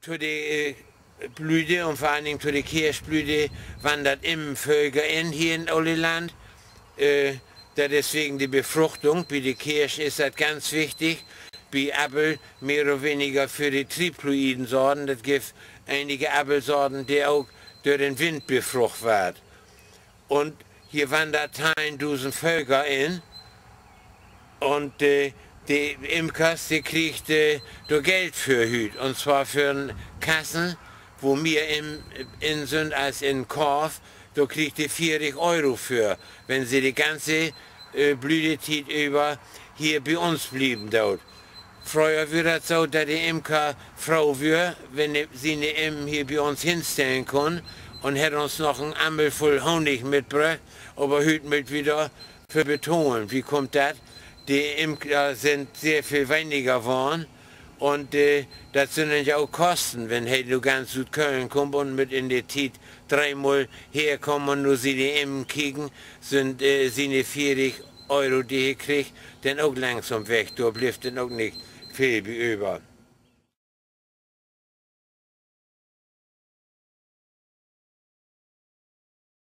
Zu der Blüte und vor allen Dingen zu der Kirschblüte wandert Immenvölker in hier in Olleland. Da deswegen die Befruchtung, bei der Kirsche ist das ganz wichtig. Bei Apfel mehr oder weniger für die Triploidensorten. Das gibt einige Apfelsorten, die auch durch den Wind befruchtet werden. Und hier wandert 1000 Völker in. Und die Imkers, die kriegt da Geld für Hüt. Und zwar für eine Kassen, wo wir in sind als in Korf, da kriegt die 40 Euro für, wenn sie die ganze Blütezeit über hier bei uns blieben dort. Früher war das so, dass die Imker Frau war, wenn sie eine Immen hier bei uns hinstellen kann und hat uns noch ein Ammel voll Honig mitgebracht, aber heute mit wieder für betonen. Wie kommt das? Die Imker sind sehr viel weniger geworden und das sind ja auch Kosten, wenn er nur ganz Südköln kommt und mit in der Zeit dreimal herkommen und nur sie die Immen kriegen, sind seine 40 Euro, die er kriegt, dann auch langsam weg. Da bleibt dann auch nicht viel über.